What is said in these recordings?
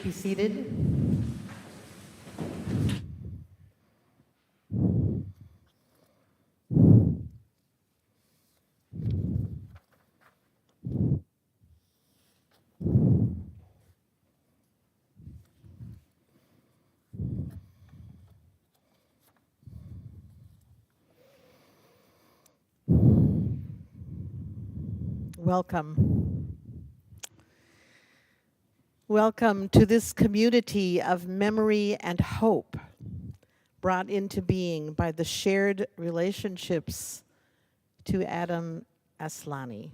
be seated. Welcome. Welcome to this community of memory and hope, brought into being by the shared relationships to Adam Aslani.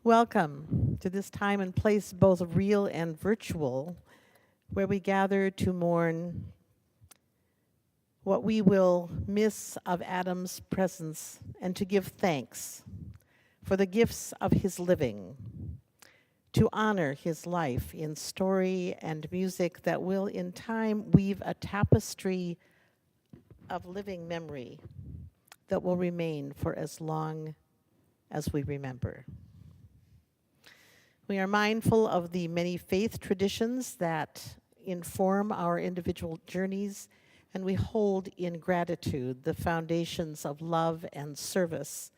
Welcome to this time and place, both real and virtual, where we gather to mourn what we will miss of Adam's presence and to give thanks for the gifts of his living, to honor his life in story and music that will in time weave a tapestry of living memory that will remain for as long as we remember. We are mindful of the many faith traditions that inform our individual journeys, and we hold in gratitude the foundations of love and service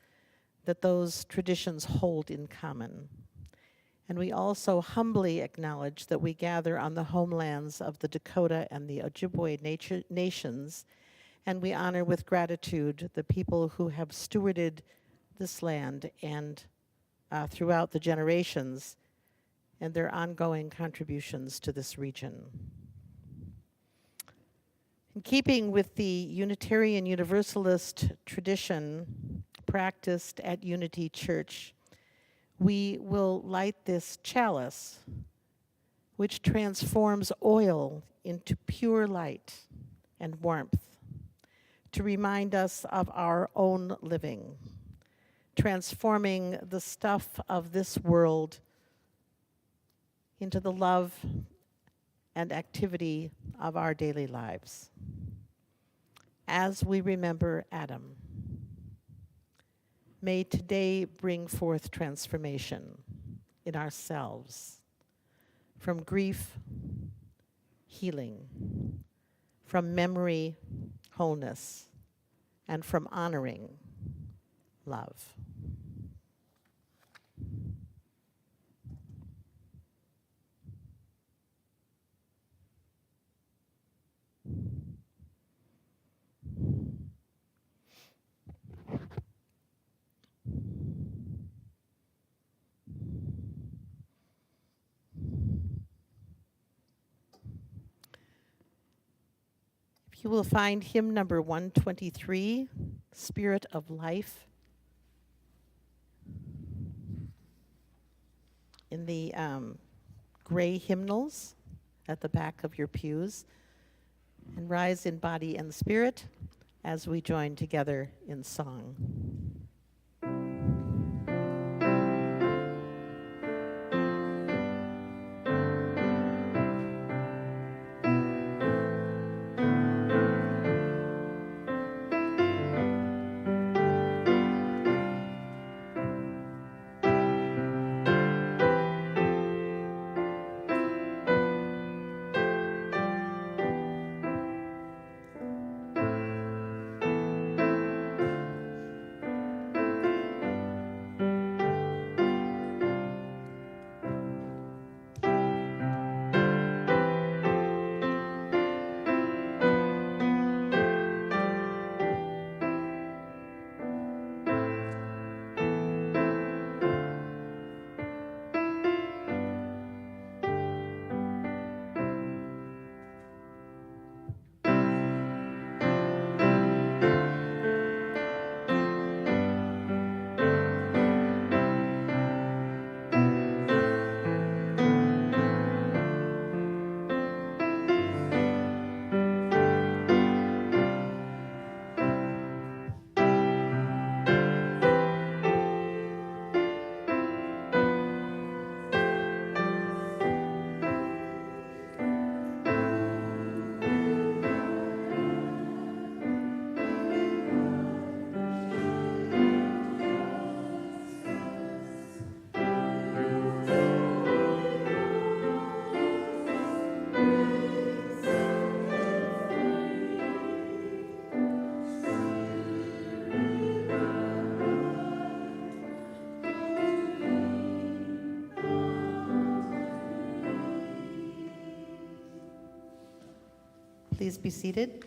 that those traditions hold in common. And we also humbly acknowledge that we gather on the homelands of the Dakota and the Ojibwe nations, and we honor with gratitude the people who have stewarded this land and throughout the generations and their ongoing contributions to this region. In keeping with the Unitarian Universalist tradition practiced at Unity Church, we will light this chalice, which transforms oil into pure light and warmth, to remind us of our own living, transforming the stuff of this world into the love and activity of our daily lives. As we remember Adam, may today bring forth transformation in ourselves, from grief, healing, from memory, wholeness, and from honoring, love. You will find hymn number 123, Spirit of Life, in the gray hymnals at the back of your pews. And rise in body and spirit as we join together in song. Please be seated.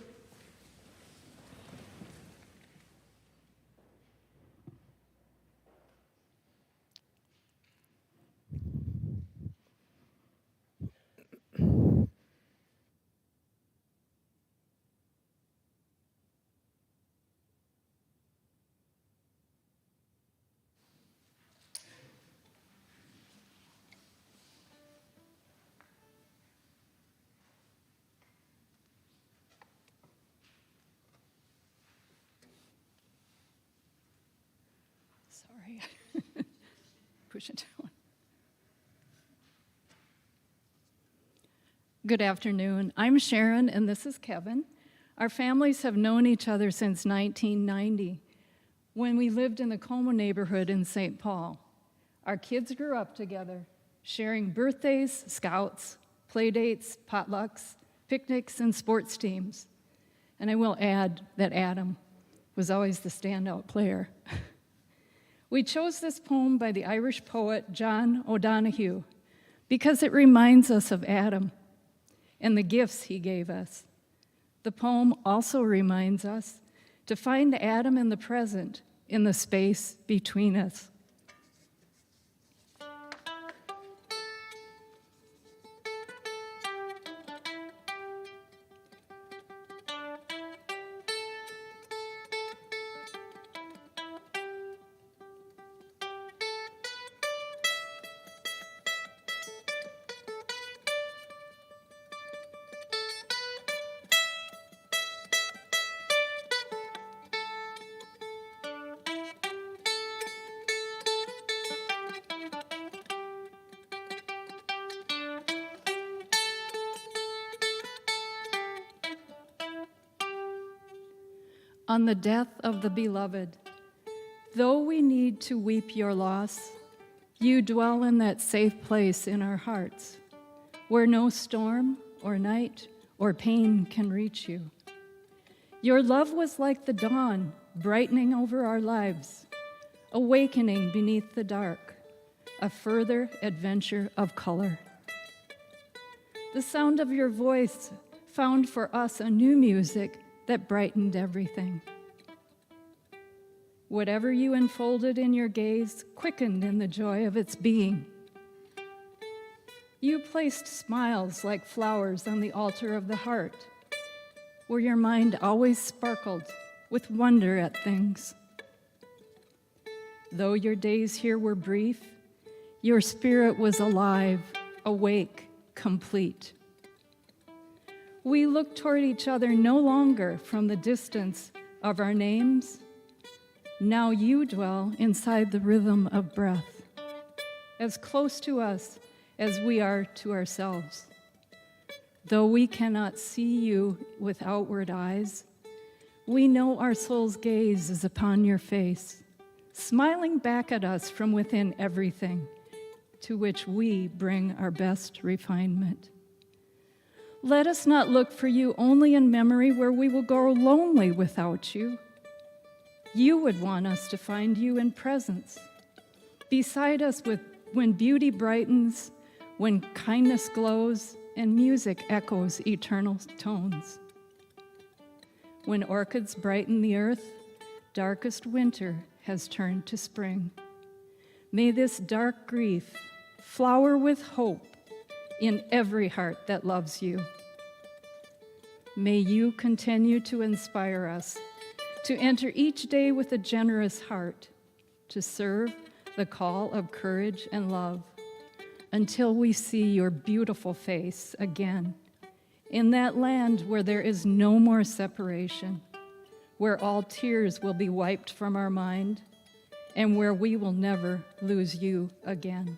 Sorry. Push it down. Good afternoon. I'm Sharon, and this is Kevin. Our families have known each other since 1990, when we lived in the Como neighborhood in St. Paul. Our kids grew up together, sharing birthdays, scouts, play dates, potlucks, picnics, and sports teams. And I will add that Adam was always the standout player. We chose this poem by the Irish poet John O'Donoghue because it reminds us of Adam and the gifts he gave us. The poem also reminds us to find Adam in the present, in the space between us. On the death of the beloved, though we need to weep your loss, you dwell in that safe place in our hearts, where no storm or night or pain can reach you. Your love was like the dawn, brightening over our lives, awakening beneath the dark, a further adventure of color. The sound of your voice found for us a new music that brightened everything. Whatever you enfolded in your gaze quickened in the joy of its being. You placed smiles like flowers on the altar of the heart, where your mind always sparkled with wonder at things. Though your days here were brief, your spirit was alive, awake, complete. We look toward each other no longer from the distance of our names. Now you dwell inside the rhythm of breath, as close to us as we are to ourselves. Though we cannot see you with outward eyes, we know our soul's gaze is upon your face, smiling back at us from within everything, to which we bring our best refinement. Let us not look for you only in memory where we will grow lonely without you. You would want us to find you in presence, beside us when beauty brightens, when kindness glows, and music echoes eternal tones. When orchids brighten the earth, darkest winter has turned to spring. May this dark grief flower with hope in every heart that loves you. May you continue to inspire us to enter each day with a generous heart, to serve the call of courage and love until we see your beautiful face again in that land where there is no more separation, where all tears will be wiped from our mind, and where we will never lose you again.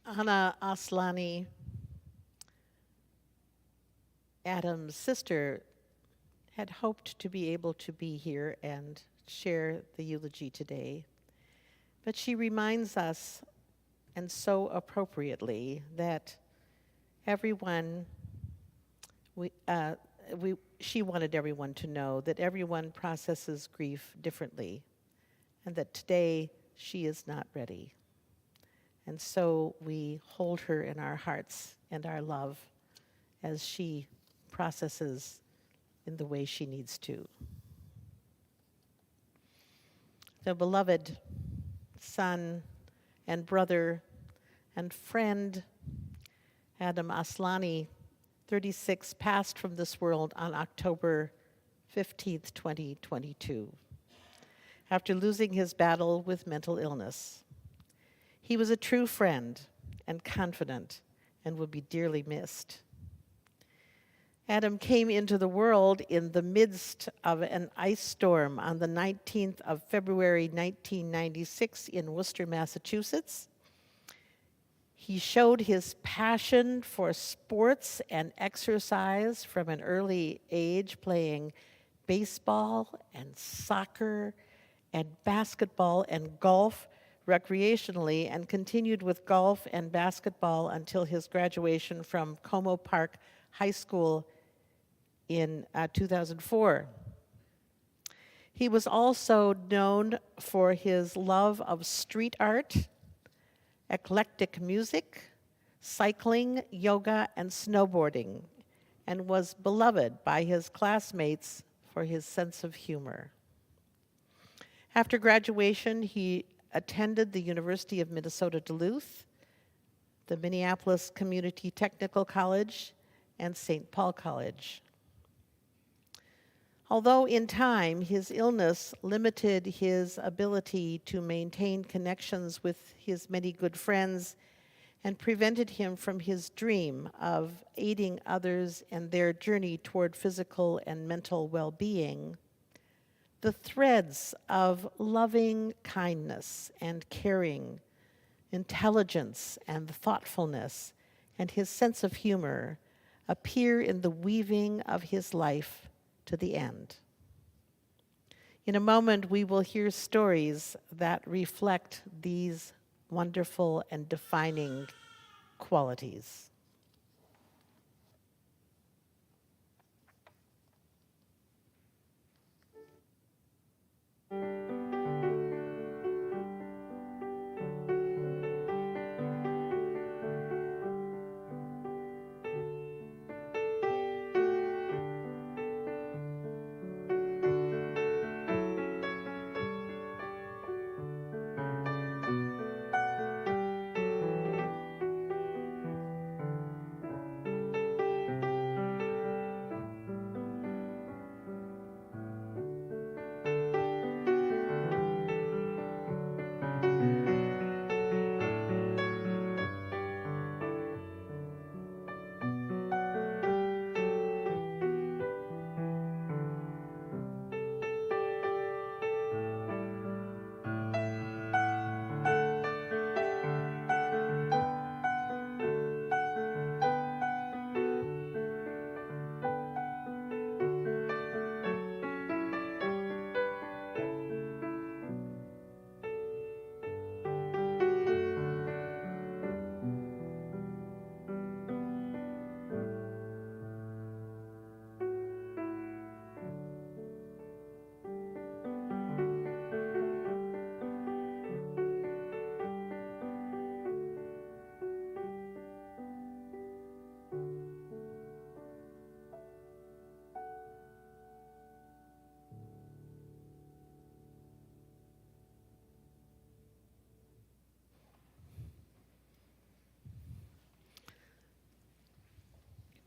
Anna Aslani, Adam's sister, had hoped to be able to be here and share the eulogy today. But she reminds us, and so appropriately, that everyone, she wanted everyone to know that everyone processes grief differently, and that today she is not ready. And so we hold her in our hearts and our love as she processes in the way she needs to. The beloved son and brother and friend, Adam Aslani, 36, passed from this world on October 15th, 2022, after losing his battle with mental illness. He was a true friend and confidant and would be dearly missed. Adam came into the world in the midst of an ice storm on the 19th of February, 1996 in Worcester, Massachusetts. He showed his passion for sports and exercise from an early age, playing baseball and soccer and basketball and golf recreationally, and continued with golf and basketball until his graduation from Como Park High School in 2004. He was also known for his love of street art, eclectic music, cycling, yoga, and snowboarding, and was beloved by his classmates for his sense of humor. After graduation, he attended the University of Minnesota Duluth, the Minneapolis Community Technical College, and St. Paul College. Although in time his illness limited his ability to maintain connections with his many good friends and prevented him from his dream of aiding others in their journey toward physical and mental well-being, the threads of loving kindness and caring, intelligence and thoughtfulness, and his sense of humor appear in the weaving of his life to the end. In a moment, we will hear stories that reflect these wonderful and defining qualities.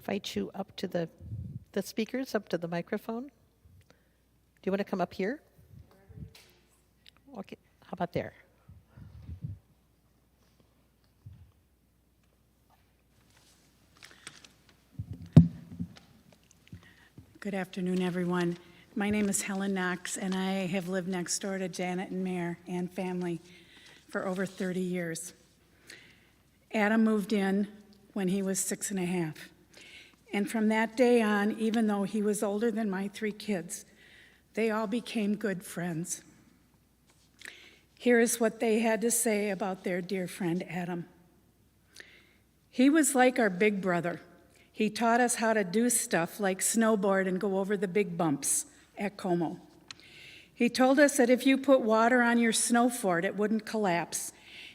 Invite you up to the speakers, up to the microphone. Do you want to come up here? Okay, how about there? Good afternoon, everyone. My name is Helen Knox, and I have lived next door to Janet and Mare and family for over 30 years. Adam moved in when he was 6.5. And from that day on, even though he was older than my 3 kids, they all became good friends. Here is what they had to say about their dear friend Adam. He was like our big brother. He taught us how to do stuff like snowboard and go over the big bumps at Como. He told us that if you put water on your snow fort, it wouldn't collapse.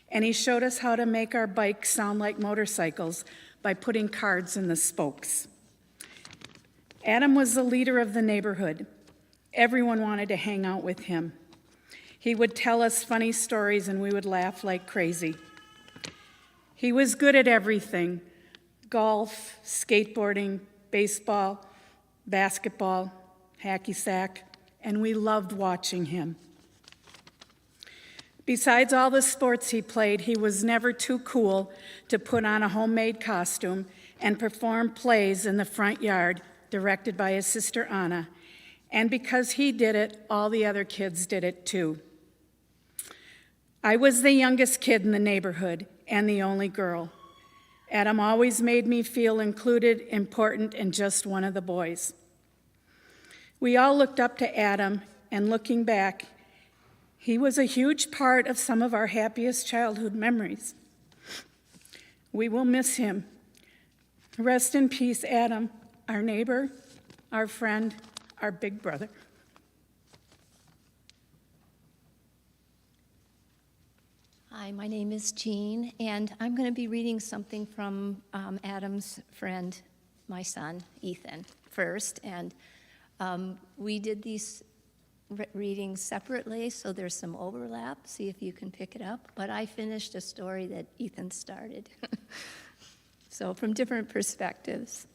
And he showed us how to make our bikes sound like motorcycles by putting cards in the spokes. Adam was the leader of the neighborhood. Everyone wanted to hang out with him. He would tell us funny stories and we would laugh like crazy. He was good at everything: golf, skateboarding, baseball, basketball, hacky sack, and we loved watching him. Besides all the sports he played, he was never too cool to put on a homemade costume and perform plays in the front yard directed by his sister Anna. And because he did it, all the other kids did it too. I was the youngest kid in the neighborhood and the only girl. Adam always made me feel included, important, and just one of the boys. We all looked up to Adam, and looking back, he was a huge part of some of our happiest childhood memories. We will miss him. Rest in peace, Adam, our neighbor, our friend, our big brother. Hi, my name is Jean, and I'm going to be reading something from Adam's friend, my son, Ethan, first. And we did these readings separately, so there's some overlap. See if you can pick it up. But I finished a story that Ethan started. So from different perspectives.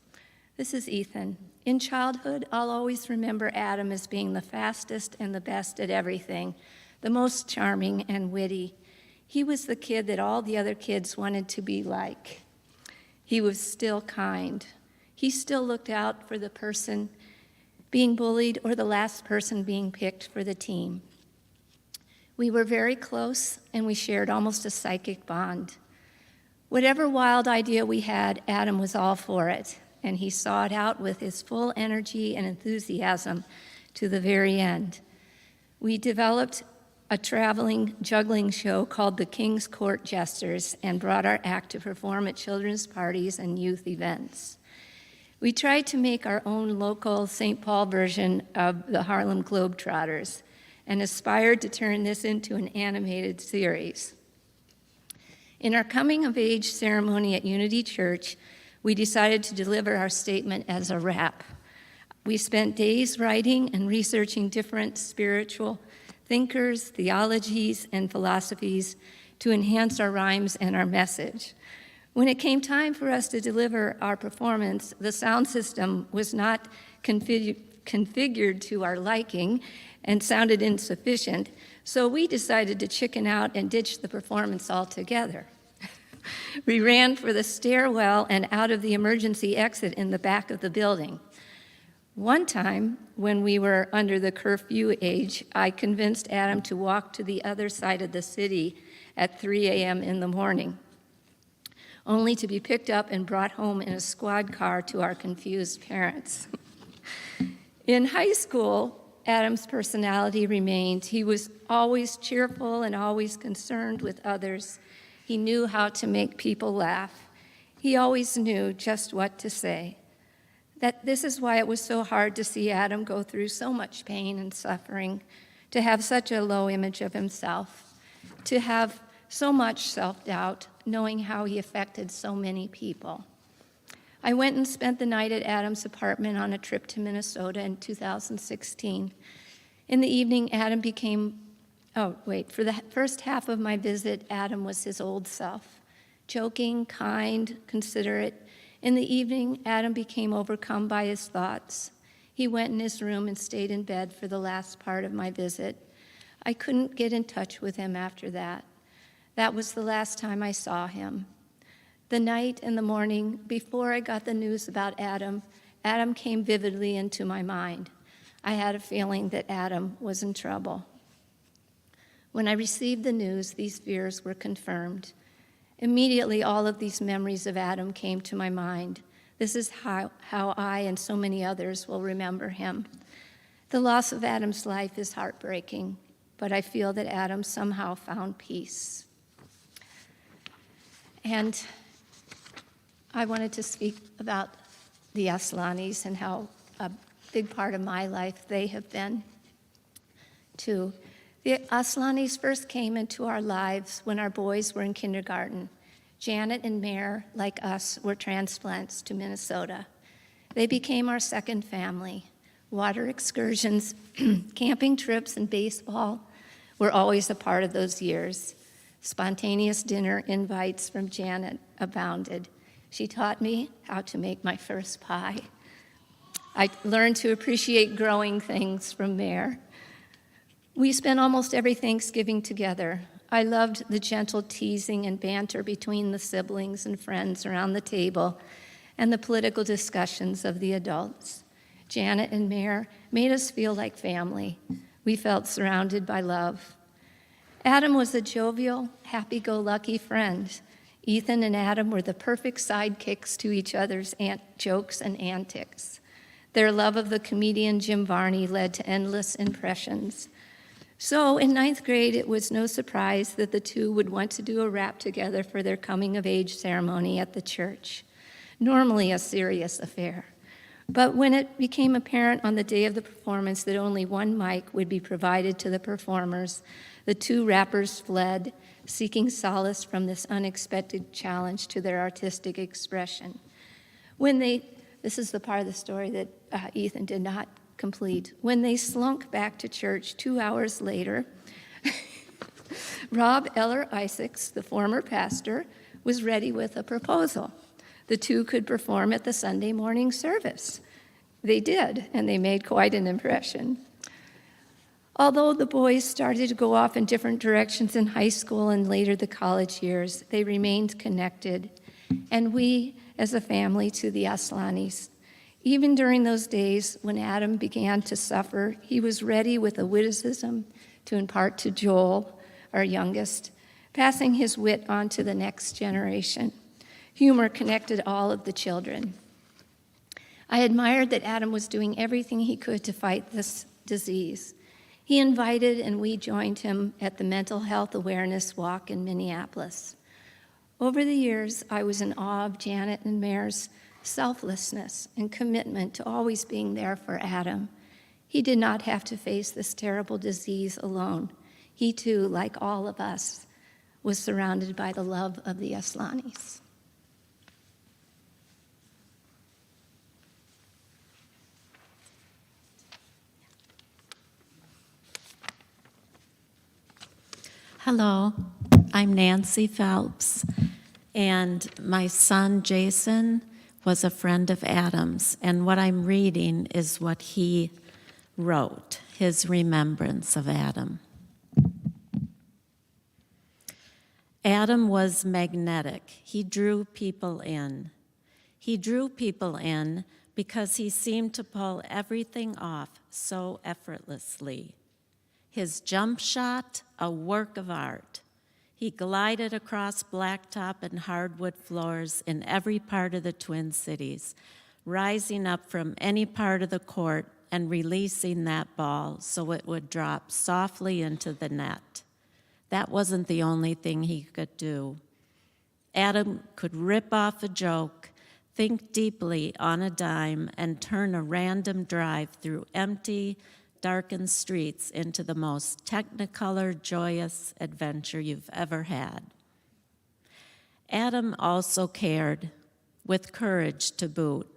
This is Ethan. In childhood, I'll always remember Adam as being the fastest and the best at everything, the most charming and witty. He was the kid that all the other kids wanted to be like. He was still kind. He still looked out for the person being bullied or the last person being picked for the team. We were very close, and we shared almost a psychic bond. Whatever wild idea we had, Adam was all for it, and he saw it out with his full energy and enthusiasm to the very end. We developed a traveling juggling show called the King's Court Jesters and brought our act to perform at children's parties and youth events. We tried to make our own local St. Paul version of the Harlem Globetrotters and aspired to turn this into an animated series. In our coming-of-age ceremony at Unity Church, we decided to deliver our statement as a rap. We spent days writing and researching different spiritual thinkers, theologies, and philosophies to enhance our rhymes and our message. When it came time for us to deliver our performance, the sound system was not configured to our liking and sounded insufficient, so we decided to chicken out and ditch the performance altogether. We ran for the stairwell and out of the emergency exit in the back of the building. One time, when we were under the curfew age, I convinced Adam to walk to the other side of the city at 3 a.m. in the morning, only to be picked up and brought home in a squad car to our confused parents. In high school, Adam's personality remained. He was always cheerful and always concerned with others. He knew how to make people laugh. He always knew just what to say. This is why it was so hard to see Adam go through so much pain and suffering, to have such a low image of himself, to have so much self-doubt, knowing how he affected so many people. I went and spent the night at Adam's apartment on a trip to Minnesota in 2016. In the evening, for the first half of my visit, Adam was his old self, joking, kind, considerate. In the evening, Adam became overcome by his thoughts. He went in his room and stayed in bed for the last part of my visit. I couldn't get in touch with him after that. That was the last time I saw him. The night and the morning before I got the news about Adam came vividly into my mind. I had a feeling that Adam was in trouble. When I received the news, these fears were confirmed. Immediately, all of these memories of Adam came to my mind. This is how I and so many others will remember him. The loss of Adam's life is heartbreaking, but I feel that Adam somehow found peace. And I wanted to speak about the Aslanis and how a big part of my life they have been, too. The Aslanis first came into our lives when our boys were in kindergarten. Janet and Mare, like us, were transplants to Minnesota. They became our second family. Water excursions, camping trips, and baseball were always a part of those years. Spontaneous dinner invites from Janet abounded. She taught me how to make my first pie. I learned to appreciate growing things from Mare. We spent almost every Thanksgiving together. I loved the gentle teasing and banter between the siblings and friends around the table and the political discussions of the adults. Janet and Mare made us feel like family. We felt surrounded by love. Adam was a jovial, happy-go-lucky friend. Ethan and Adam were the perfect sidekicks to each other's jokes and antics. Their love of the comedian Jim Varney led to endless impressions. So in 9th grade, it was no surprise that the two would want to do a rap together for their coming-of-age ceremony at the church, normally a serious affair. But when it became apparent on the day of the performance that only one mic would be provided to the performers, the two rappers fled, seeking solace from this unexpected challenge to their artistic expression. This is the part of the story that Ethan did not complete. When they slunk back to church 2 hours later, Rob Eller Isaacs, the former pastor, was ready with a proposal. The two could perform at the Sunday morning service. They did, and they made quite an impression. Although the boys started to go off in different directions in high school and later the college years, they remained connected, and we, as a family, to the Aslanis. Even during those days when Adam began to suffer, he was ready with a witticism to impart to Joel, our youngest, passing his wit on to the next generation. Humor connected all of the children. I admired that Adam was doing everything he could to fight this disease. He invited and we joined him at the Mental Health Awareness Walk in Minneapolis. Over the years, I was in awe of Janet and Mare's selflessness and commitment to always being there for Adam. He did not have to face this terrible disease alone. He too, like all of us, was surrounded by the love of the Aslanis. Hello, I'm Nancy Phelps, and my son Jason was a friend of Adam's, and what I'm reading is what he wrote, his remembrance of Adam. Adam was magnetic. He drew people in. He drew people in because he seemed to pull everything off so effortlessly. His jump shot, a work of art. He glided across blacktop and hardwood floors in every part of the Twin Cities, rising up from any part of the court and releasing that ball so it would drop softly into the net. That wasn't the only thing he could do. Adam could rip off a joke, think deeply on a dime, and turn a random drive through empty, darkened streets into the most technicolor, joyous adventure you've ever had. Adam also cared, with courage to boot.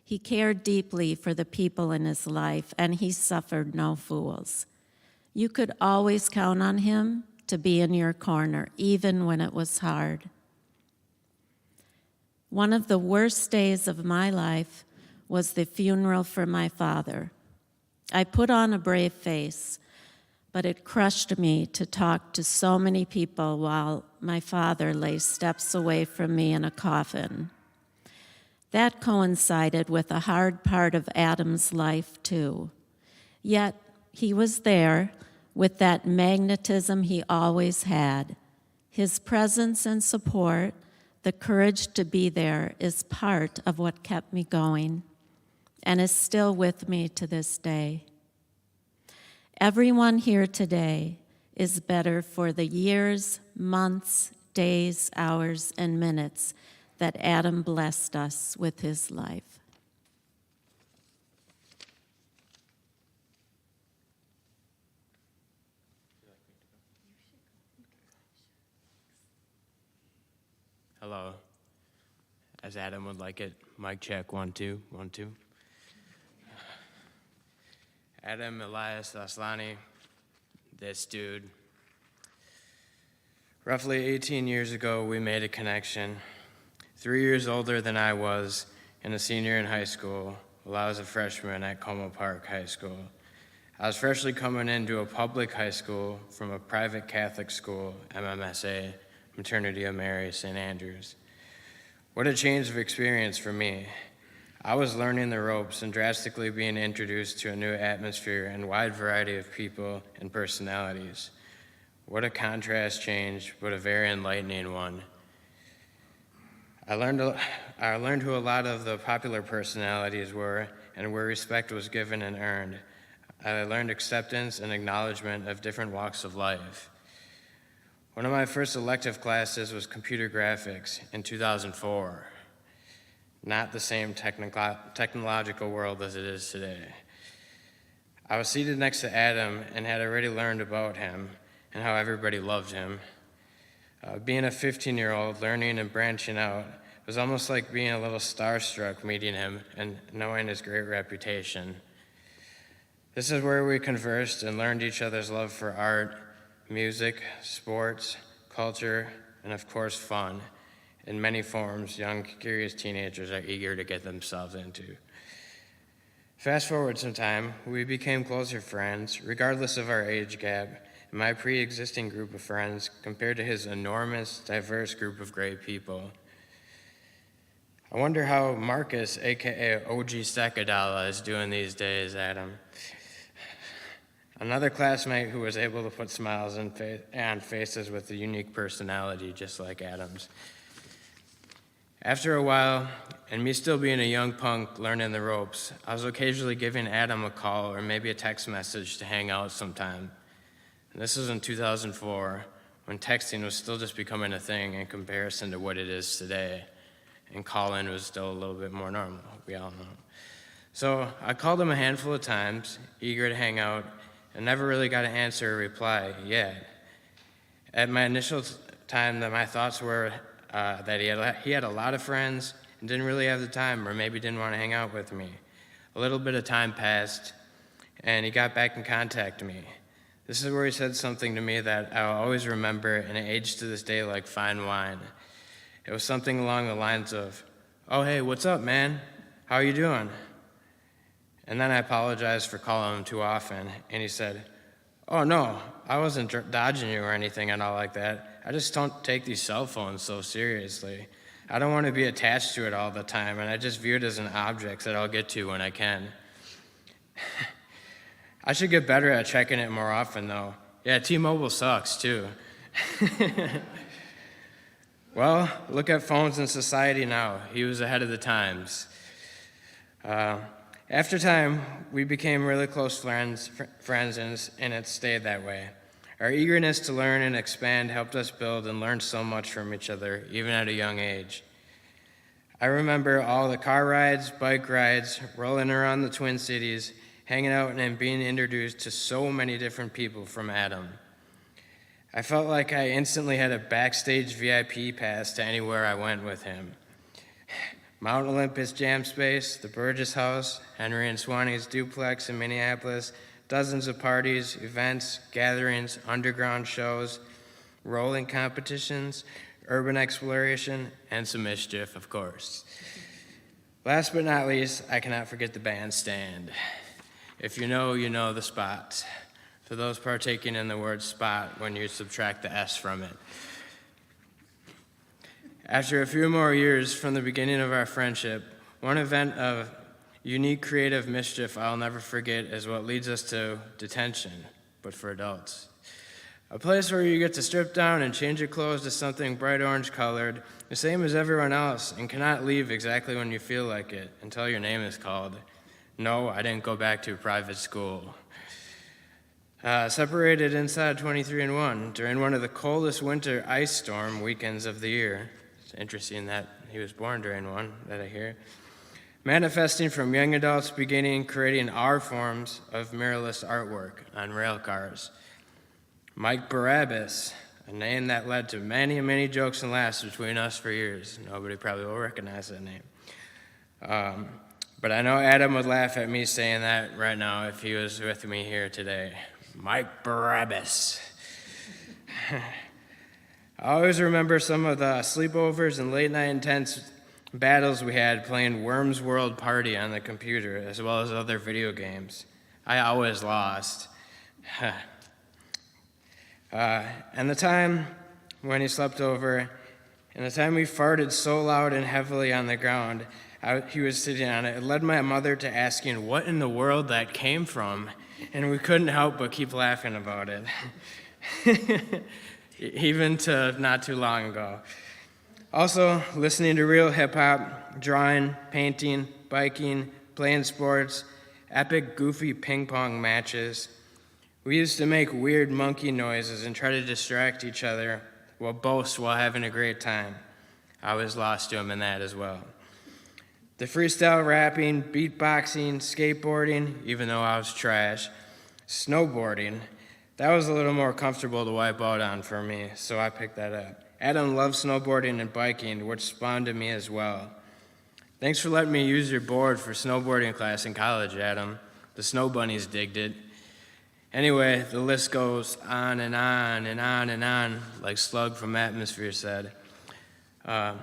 He cared deeply for the people in his life, and he suffered no fools. You could always count on him to be in your corner, even when it was hard. One of the worst days of my life was the funeral for my father. I put on a brave face, but it crushed me to talk to so many people while my father lay steps away from me in a coffin. That coincided with a hard part of Adam's life, too. Yet he was there with that magnetism he always had. His presence and support, the courage to be there, is part of what kept me going and is still with me to this day. Everyone here today is better for the years, months, days, hours, and minutes that Adam blessed us with his life. Hello. As Adam would like it, mic check, 1, 2, 1, 2. Adam Elias Aslani, this dude. Roughly 18 years ago, we made a connection. 3 years older than I was, and a senior in high school, while I was a freshman at Como Park High School. I was freshly coming into a public high school from a private Catholic school, MMSA, Maternity of Mary, St. Andrews. What a change of experience for me. I was learning the ropes and drastically being introduced to a new atmosphere and wide variety of people and personalities. What a contrast change, but a very enlightening one. I learned who a lot of the popular personalities were and where respect was given and earned. I learned acceptance and acknowledgement of different walks of life. One of my first elective classes was computer graphics in 2004. Not the same technological world as it is today. I was seated next to Adam and had already learned about him and how everybody loved him. Being a 15-year-old, learning and branching out was almost like being a little starstruck meeting him and knowing his great reputation. This is where we conversed and learned each other's love for art, music, sports, culture, and of course fun, in many forms young, curious teenagers are eager to get themselves into. Fast forward some time, we became closer friends, regardless of our age gap, and my pre-existing group of friends compared to his enormous, diverse group of great people. I wonder how Marcus, aka OG Secadala, is doing these days, Adam. Another classmate who was able to put smiles on faces with a unique personality just like Adam's. After a while, and me still being a young punk learning the ropes, I was occasionally giving Adam a call or maybe a text message to hang out sometime. And this was in 2004, when texting was still just becoming a thing in comparison to what it is today, and calling was still a little bit more normal, we all know. So I called him a handful of times, eager to hang out, and never really got an answer or reply yet. At my initial time, my thoughts were that he had a lot of friends and didn't really have the time, or maybe didn't want to hang out with me. A little bit of time passed, and he got back in contact with me. This is where he said something to me that I'll always remember, and it aged to this day like fine wine. It was something along the lines of, "Oh, hey, what's up, man? How are you doing?" And then I apologized for calling him too often, and he said, "Oh, no, I wasn't dodging you or anything and all like that. I just don't take these cell phones so seriously. I don't want to be attached to it all the time, and I just view it as an object that I'll get to when I can." I should get better at checking it more often, though. Yeah, T-Mobile sucks, too. Well, look at phones in society now. He was ahead of the times. After time, we became really close friends, and it stayed that way. Our eagerness to learn and expand helped us build and learn so much from each other, even at a young age. I remember all the car rides, bike rides, rolling around the Twin Cities, hanging out and being introduced to so many different people from Adam. I felt like I instantly had a backstage VIP pass to anywhere I went with him. Mount Olympus Jam Space, the Burgess House, Henry and Swanee's duplex in Minneapolis, dozens of parties, events, gatherings, underground shows, rolling competitions, urban exploration, and some mischief, of course. Last but not least, I cannot forget the bandstand. If you know, you know the spot. For those partaking in the word spot when you subtract the S from it. After a few more years from the beginning of our friendship, one event of unique creative mischief I'll never forget is what leads us to detention, but for adults. A place where you get to strip down and change your clothes to something bright orange colored, the same as everyone else, and cannot leave exactly when you feel like it until your name is called. No, I didn't go back to private school. Separated inside 23-1 during one of the coldest winter ice storm weekends of the year. It's interesting that he was born during one, that I hear. Manifesting from young adults beginning creating our forms of mirrorless artwork on rail cars. Mike Barabbas, a name that led to many, many jokes and laughs between us for years. Nobody probably will recognize that name. But I know Adam would laugh at me saying that right now if he was with me here today. Mike Barabbas. I always remember some of the sleepovers and late night intense battles we had playing Worms World Party on the computer, as well as other video games. I always lost. And the time when he slept over, and the time we farted so loud and heavily on the ground, he was sitting on it, it led my mother to asking what in the world that came from, and we couldn't help but keep laughing about it. Even to not too long ago. Also, listening to real hip-hop, drawing, painting, biking, playing sports, epic goofy ping pong matches. We used to make weird monkey noises and try to distract each other while boast while having a great time. I was lost to him in that as well. The freestyle rapping, beatboxing, skateboarding, even though I was trash, snowboarding, that was a little more comfortable to wipe out on for me, so I picked that up. Adam loved snowboarding and biking, which spawned in me as well. Thanks for letting me use your board for snowboarding class in college, Adam. The snow bunnies digged it. Anyway, the list goes on and on and on and on, like Slug from Atmosphere said. On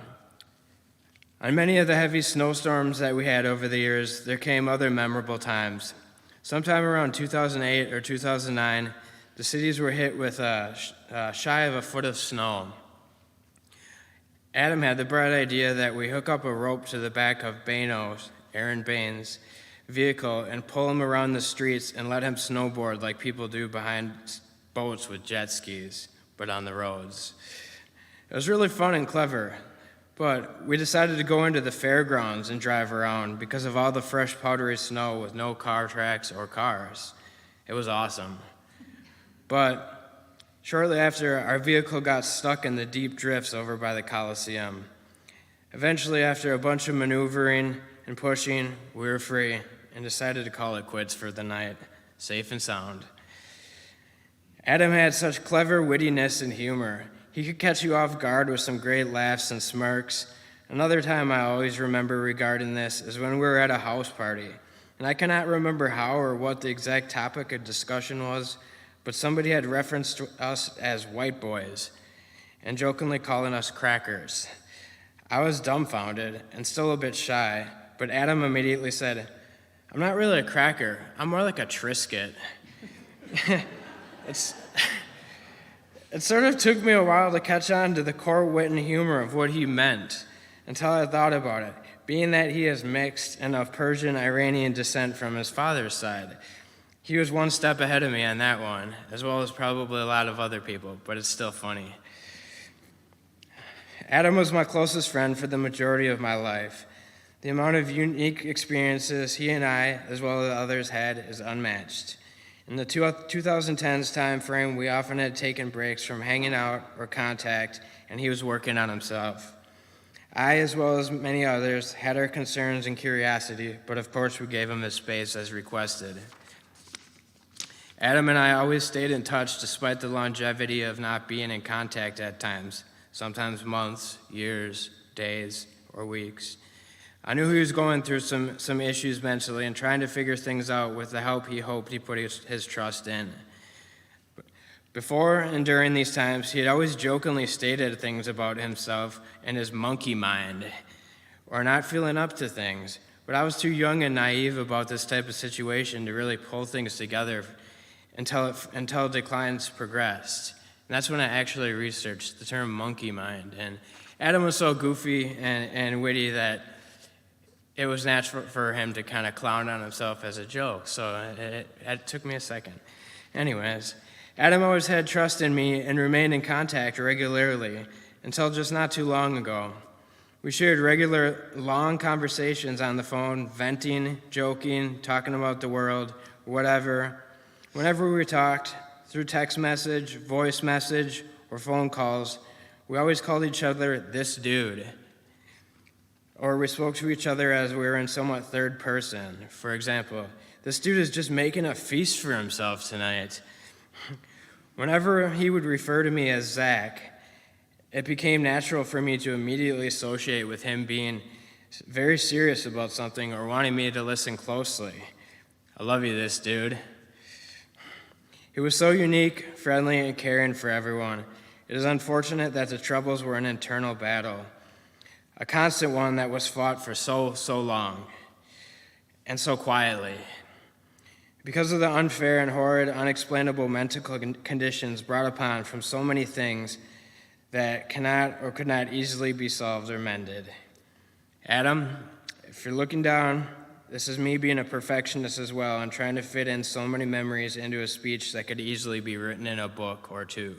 many of the heavy snowstorms that we had over the years, there came other memorable times. Sometime around 2008 or 2009, the cities were hit with shy of a foot of snow. Adam had the bright idea that we hook up a rope to the back of Aaron Bain's vehicle, and pull him around the streets and let him snowboard like people do behind boats with jet skis, but on the roads. It was really fun and clever, but we decided to go into the fairgrounds and drive around because of all the fresh powdery snow with no car tracks or cars. It was awesome. But shortly after, our vehicle got stuck in the deep drifts over by the Coliseum. Eventually, after a bunch of maneuvering and pushing, we were free and decided to call it quits for the night, safe and sound. Adam had such clever wittiness and humor. He could catch you off guard with some great laughs and smirks. Another time I always remember regarding this is when we were at a house party, and I cannot remember how or what the exact topic of discussion was, but somebody had referenced us as white boys and jokingly calling us crackers. I was dumbfounded and still a bit shy, but Adam immediately said, "I'm not really a cracker, I'm more like a Triscuit." It sort of took me a while to catch on to the core wit and humor of what he meant until I thought about it, being that he is mixed and of Persian-Iranian descent from his father's side. He was one step ahead of me on that one, as well as probably a lot of other people, but it's still funny. Adam was my closest friend for the majority of my life. The amount of unique experiences he and I, as well as others, had is unmatched. In the 2010s time frame, we often had taken breaks from hanging out or contact, and he was working on himself. I, as well as many others, had our concerns and curiosity, but of course we gave him his space as requested. Adam and I always stayed in touch despite the longevity of not being in contact at times, sometimes months, years, days, or weeks. I knew he was going through some issues mentally and trying to figure things out with the help he hoped he put his trust in. Before and during these times, he had always jokingly stated things about himself and his monkey mind, or not feeling up to things, but I was too young and naive about this type of situation to really pull things together until declines progressed. And that's when I actually researched the term monkey mind. And Adam was so goofy and witty that it was natural for him to kind of clown on himself as a joke, so it took me a second. Anyways, Adam always had trust in me and remained in contact regularly until just not too long ago. We shared regular, long conversations on the phone, venting, joking, talking about the world, whatever. Whenever we talked, through text message, voice message, or phone calls, we always called each other this dude. Or we spoke to each other as we were in somewhat third person. For example, this dude is just making a feast for himself tonight. Whenever he would refer to me as Zach, it became natural for me to immediately associate with him being very serious about something or wanting me to listen closely. I love you, this dude. He was so unique, friendly, and caring for everyone. It is unfortunate that the troubles were an internal battle, a constant one that was fought for so long, and so quietly. Because of the unfair and horrid, unexplainable mental conditions brought upon from so many things that cannot or could not easily be solved or mended. Adam, if you're looking down, this is me being a perfectionist as well and trying to fit in so many memories into a speech that could easily be written in a book or two.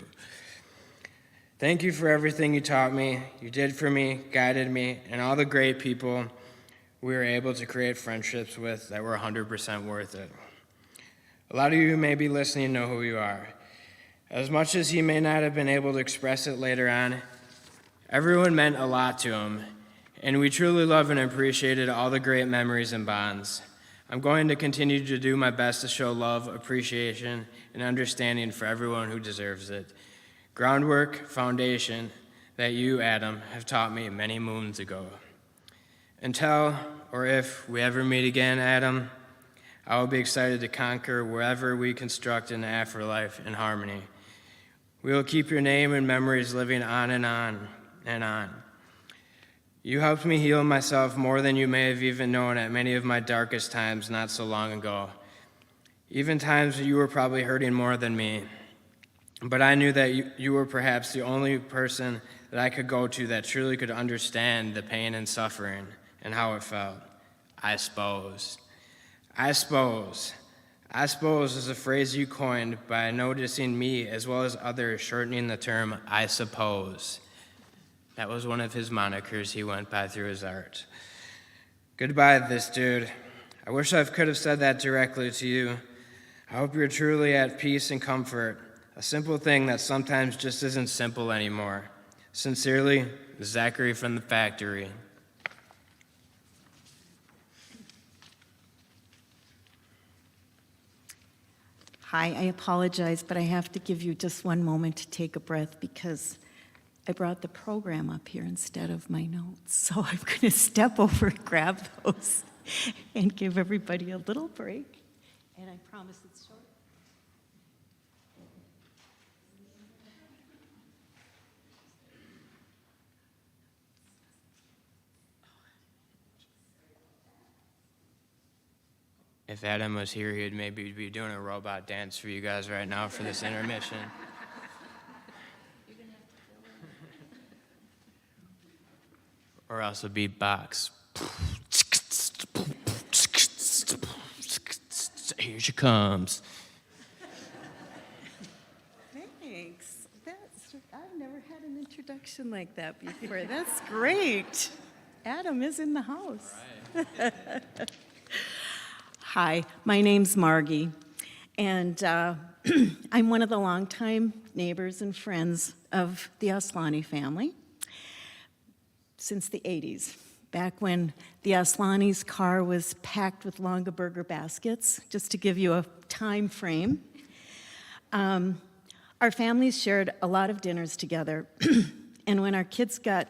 Thank you for everything you taught me, you did for me, guided me, and all the great people we were able to create friendships with that were 100% worth it. A lot of you who may be listening know who you are. As much as he may not have been able to express it later on, everyone meant a lot to him, and we truly love and appreciated all the great memories and bonds. I'm going to continue to do my best to show love, appreciation, and understanding for everyone who deserves it. Groundwork, foundation that you, Adam, have taught me many moons ago. Until, or if we ever meet again, Adam, I will be excited to conquer wherever we construct an afterlife in harmony. We will keep your name and memories living on and on and on. You helped me heal myself more than you may have even known at many of my darkest times not so long ago. Even times you were probably hurting more than me. But I knew that you were perhaps the only person that I could go to that truly could understand the pain and suffering and how it felt. I suppose is a phrase you coined by noticing me as well as others shortening the term I suppose. That was one of his monikers he went by through his art. Goodbye, this dude. I wish I could have said that directly to you. I hope you're truly at peace and comfort, a simple thing that sometimes just isn't simple anymore. Sincerely, Zachary from the factory. Hi, I apologize, but I have to give you just one moment to take a breath because I brought the program up here instead of my notes. So I'm going to step over and grab those and give everybody a little break. And I promise it's short. If Adam was here, he'd maybe be doing a robot dance for you guys right now for this intermission. Or else a beatbox. Here she comes. Thanks. I've never had an introduction like that before. That's great. Adam is in the house. Right. Hi, my name's Margie, and I'm one of the longtime neighbors and friends of the Aslani family since the 80s, back when the Aslani's car was packed with Longaberger baskets, just to give you a time frame. Our families shared a lot of dinners together, and when our kids got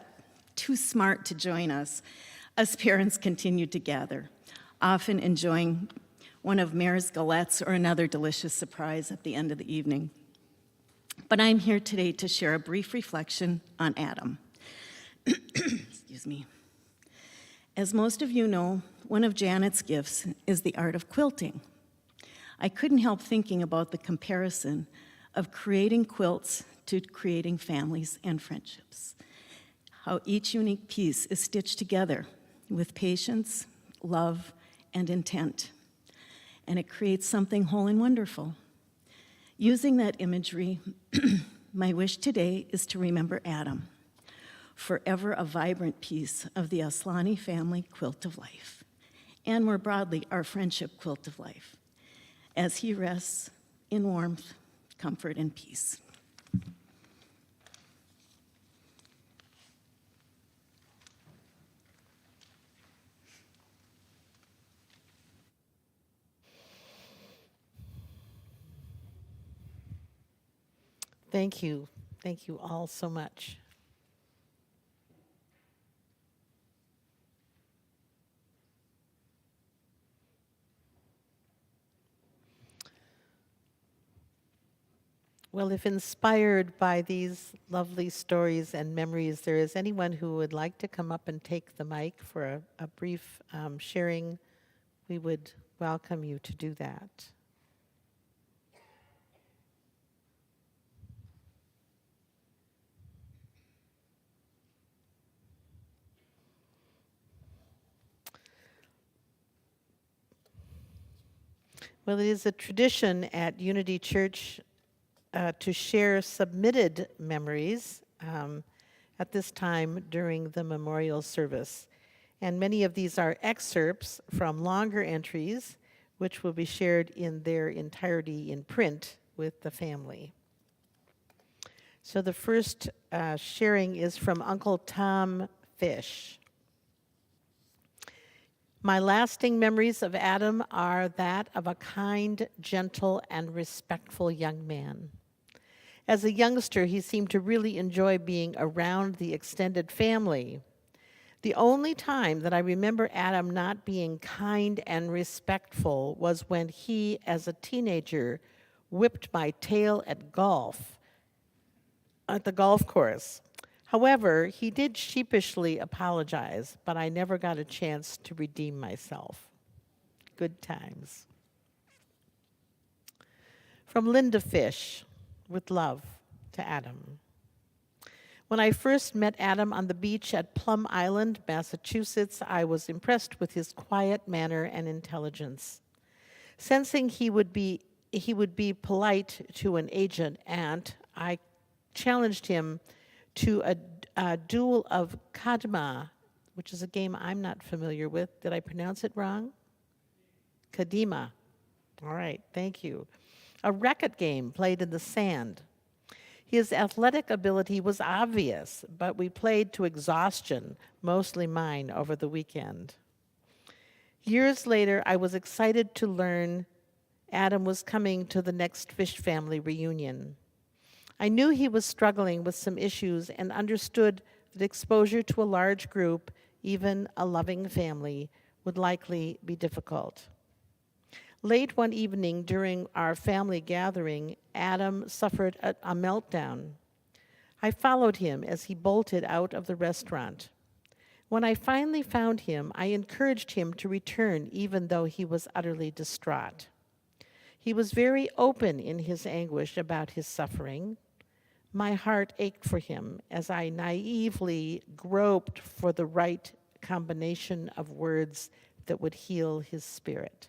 too smart to join us parents continued to gather, often enjoying one of Mare's galettes or another delicious surprise at the end of the evening. But I'm here today to share a brief reflection on Adam. Excuse me. As most of you know, one of Janet's gifts is the art of quilting. I couldn't help thinking about the comparison of creating quilts to creating families and friendships. How each unique piece is stitched together with patience, love, and intent. And it creates something whole and wonderful. Using that imagery, my wish today is to remember Adam, forever a vibrant piece of the Aslani family quilt of life, and more broadly, our friendship quilt of life, as he rests in warmth, comfort, and peace. Thank you. Thank you all so much. Well, if inspired by these lovely stories and memories, there is anyone who would like to come up and take the mic for a brief sharing, we would welcome you to do that. Well, it is a tradition at Unity Church to share submitted memories at this time during the memorial service. And many of these are excerpts from longer entries, which will be shared in their entirety in print with the family. So the first sharing is from Uncle Tom Fish. My lasting memories of Adam are that of a kind, gentle, and respectful young man. As a youngster, he seemed to really enjoy being around the extended family. The only time that I remember Adam not being kind and respectful was when he, as a teenager, whipped my tail at the golf course. However, he did sheepishly apologize, but I never got a chance to redeem myself. Good times. From Linda Fish, with love to Adam. When I first met Adam on the beach at Plum Island, Massachusetts, I was impressed with his quiet manner and intelligence. Sensing he would be polite to an aged aunt, I challenged him to a duel of Kadma, which is a game I'm not familiar with. Did I pronounce it wrong? Kadima. All right, thank you. A racket game played in the sand. His athletic ability was obvious, but we played to exhaustion, mostly mine, over the weekend. Years later, I was excited to learn Adam was coming to the next Fish family reunion. I knew he was struggling with some issues and understood that exposure to a large group, even a loving family, would likely be difficult. Late one evening during our family gathering, Adam suffered a meltdown. I followed him as he bolted out of the restaurant. When I finally found him, I encouraged him to return even though he was utterly distraught. He was very open in his anguish about his suffering. My heart ached for him as I naively groped for the right combination of words that would heal his spirit.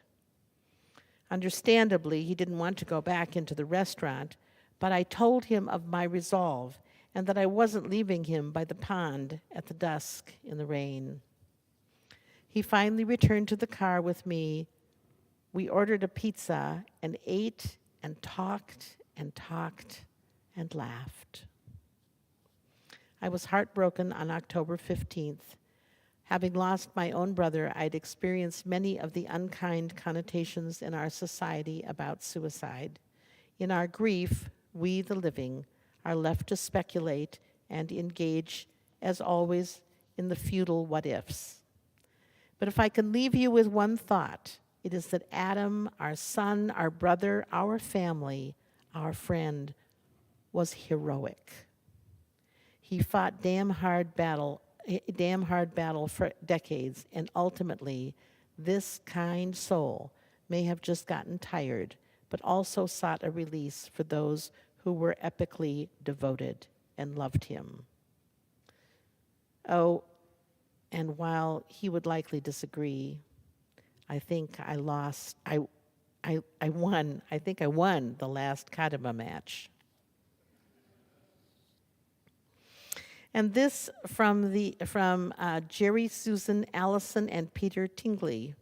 Understandably, he didn't want to go back into the restaurant, but I told him of my resolve and that I wasn't leaving him by the pond at the dusk in the rain. He finally returned to the car with me. We ordered a pizza and ate and talked and talked and laughed. I was heartbroken on October 15th. Having lost my own brother, I'd experienced many of the unkind connotations in our society about suicide. In our grief, we, the living, are left to speculate and engage, as always, in the futile what-ifs. But if I can leave you with one thought, it is that Adam, our son, our brother, our family, our friend, was heroic. He fought damn hard battle for decades, and ultimately, this kind soul may have just gotten tired, but also sought a release for those who were epically devoted and loved him. Oh, and while he would likely disagree, I think I I won. I think I won the last Kadima match. And this from Jerry, Susan, Allison, and Peter Tingley.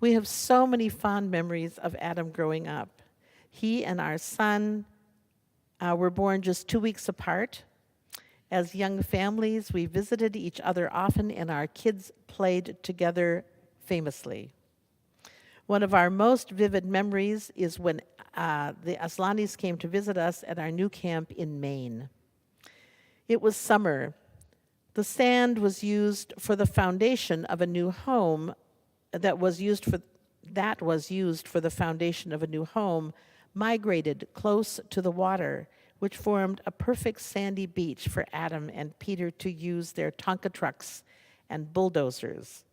We have so many fond memories of Adam growing up. He and our son were born just 2 weeks apart. As young families, we visited each other often, and our kids played together famously. One of our most vivid memories is when the Aslanis came to visit us at our new camp in Maine. It was summer. The sand was used for the foundation of a new home that was used for the foundation of a new home, migrated close to the water, which formed a perfect sandy beach for Adam and Peter to use their Tonka trucks and bulldozers.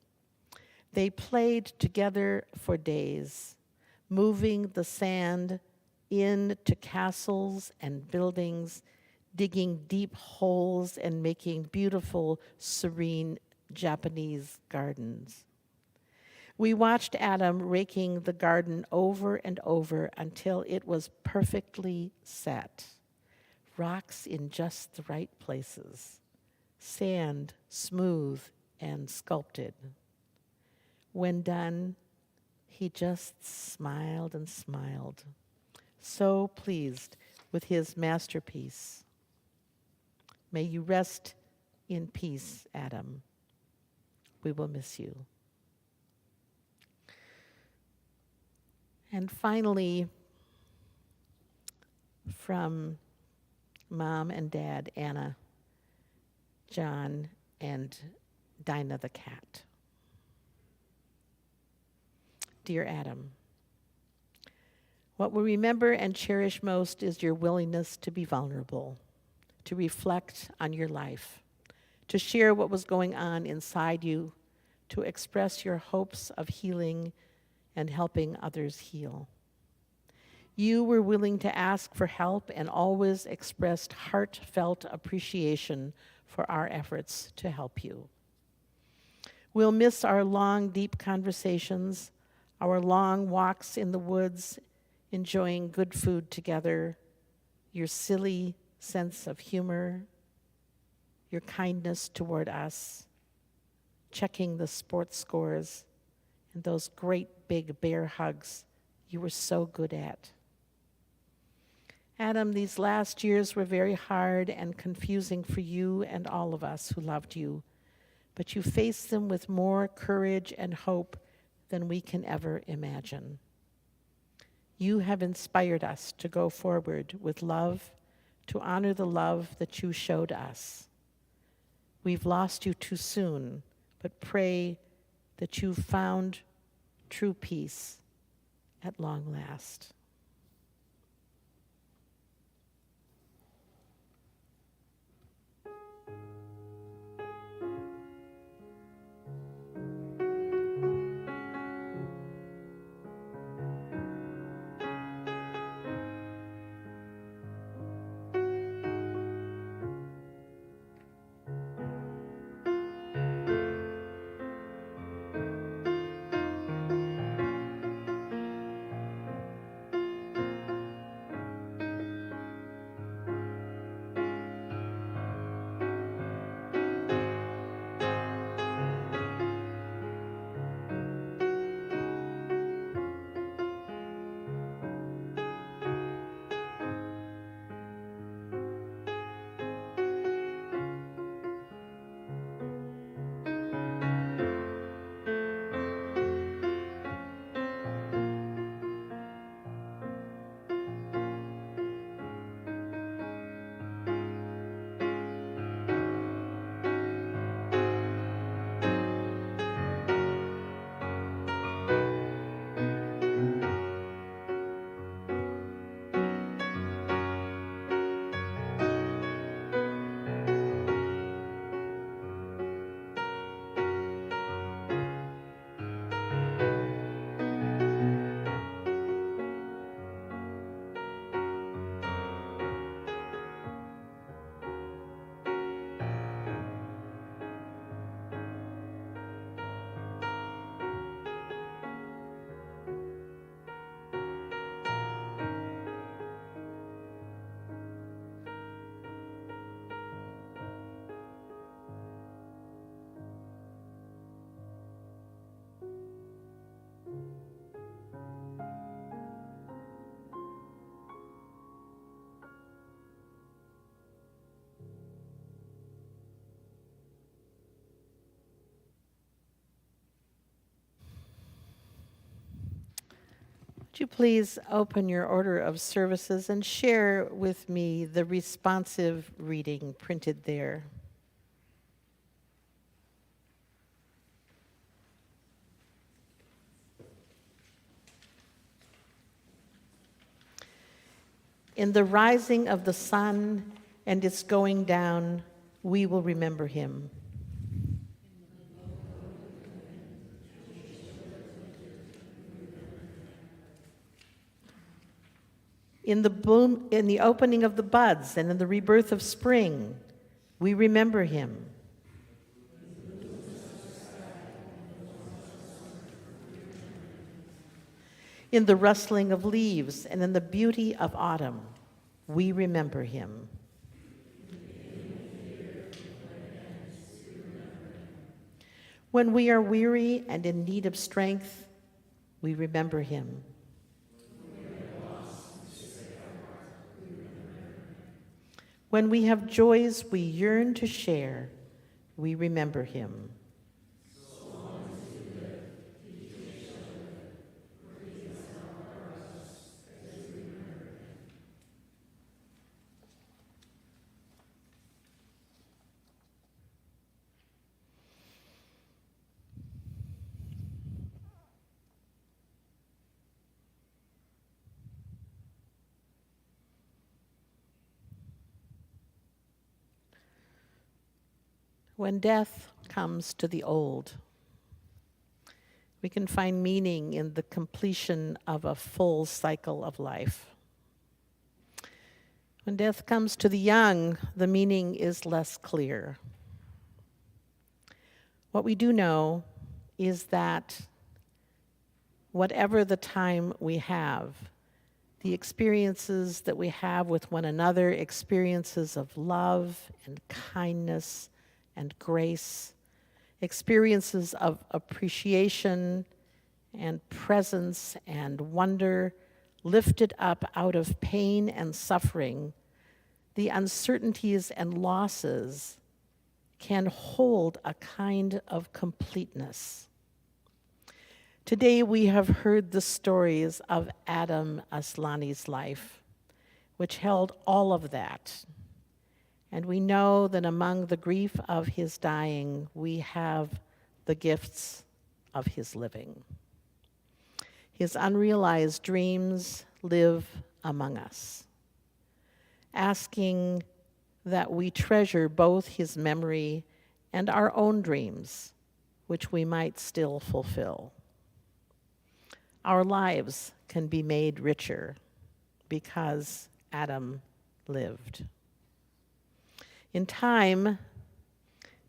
They played together for days, moving the sand into castles and buildings, digging deep holes and making beautiful, serene Japanese gardens. We watched Adam raking the garden over and over until it was perfectly set. Rocks in just the right places, sand smooth and sculpted. When done, he just smiled and smiled, so pleased with his masterpiece. May you rest in peace, Adam. We will miss you. And finally, from Mom and Dad, Anna, John, and Dinah the cat. Dear Adam, what we remember and cherish most is your willingness to be vulnerable, to reflect on your life, to share what was going on inside you, to express your hopes of healing and helping others heal. You were willing to ask for help and always expressed heartfelt appreciation for our efforts to help you. We'll miss our long, deep conversations, our long walks in the woods, enjoying good food together, your silly sense of humor, your kindness toward us, checking the sports scores, and those great big bear hugs you were so good at. Adam, these last years were very hard and confusing for you and all of us who loved you, but you faced them with more courage and hope than we can ever imagine. You have inspired us to go forward with love, to honor the love that you showed us. We've lost you too soon, but pray that you found true peace at long last. Would you please open your order of services and share with me the responsive reading printed there? In the rising of the sun and its going down, we will remember him. In the opening of the buds and in the rebirth of spring, we remember him. In the rustling of leaves and in the beauty of autumn, we remember him. When we are weary and in need of strength, we remember him. When we have joys we yearn to share, we remember him. When death comes to the old, we can find meaning in the completion of a full cycle of life. When death comes to the young, the meaning is less clear. What we do know is that whatever the time we have, the experiences that we have with one another, experiences of love and kindness and grace, experiences of appreciation and presence and wonder lifted up out of pain and suffering, the uncertainties and losses can hold a kind of completeness. Today we have heard the stories of Adam Aslani's life, which held all of that. And we know that among the grief of his dying, we have the gifts of his living. His unrealized dreams live among us, asking that we treasure both his memory and our own dreams, which we might still fulfill. Our lives can be made richer because Adam lived. In time,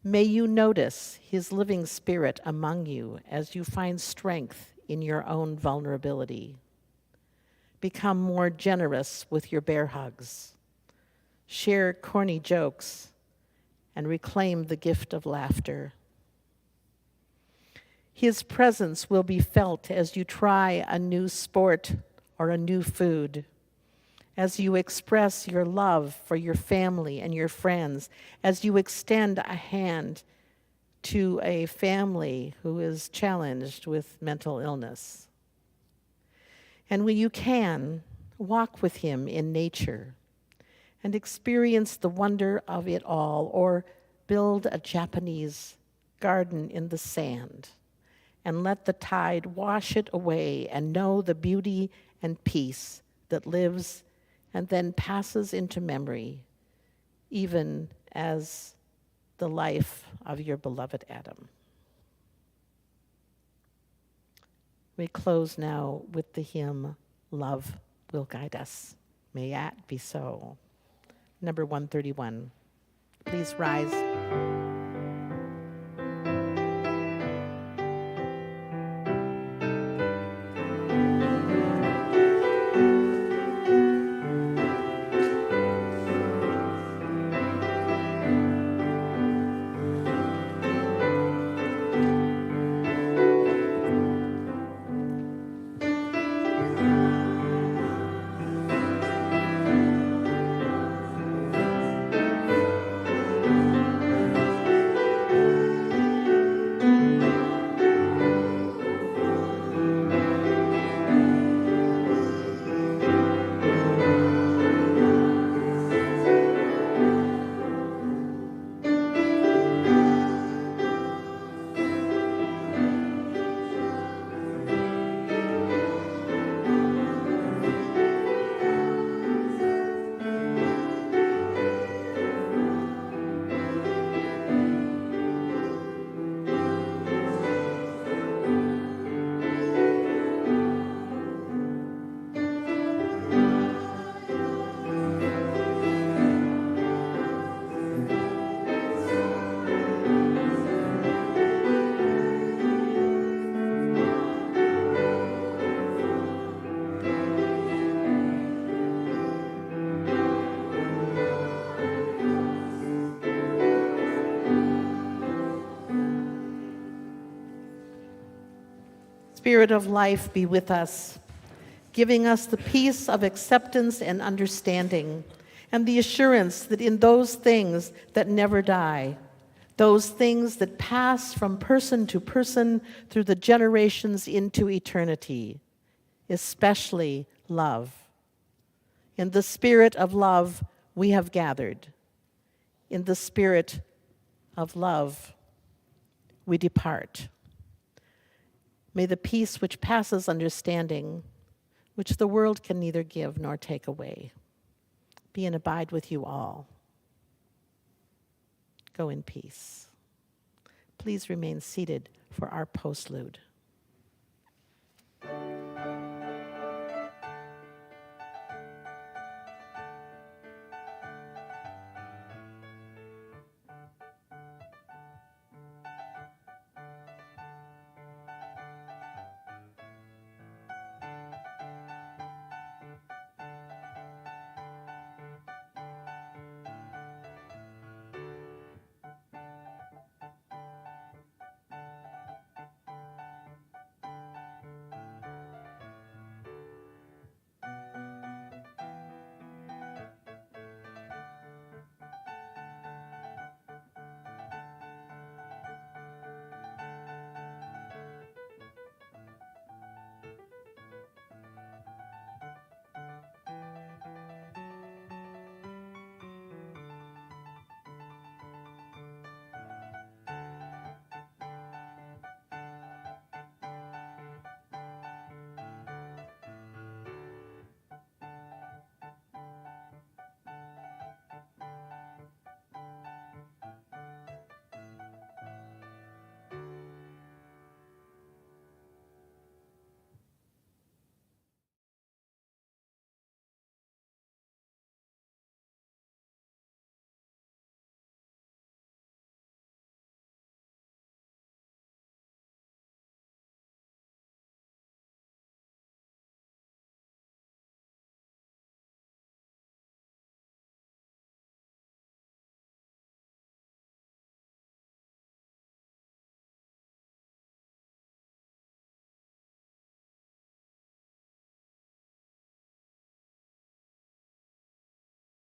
may you notice his living spirit among you as you find strength in your own vulnerability. Become more generous with your bear hugs. Share corny jokes and reclaim the gift of laughter. His presence will be felt as you try a new sport or a new food, as you express your love for your family and your friends, as you extend a hand to a family who is challenged with mental illness. And when you can, walk with him in nature and experience the wonder of it all, or build a Japanese garden in the sand and let the tide wash it away and know the beauty and peace that lives and then passes into memory, even as the life of your beloved Adam. We close now with the hymn, Love Will Guide Us. May that be so. Number 131. Please rise. Spirit of life be with us, giving us the peace of acceptance and understanding, and the assurance that in those things that never die, those things that pass from person to person through the generations into eternity, especially love. In the spirit of love we have gathered. In the spirit of love we depart. May the peace which passes understanding, which the world can neither give nor take away, be and abide with you all. Go in peace. Please remain seated for our postlude.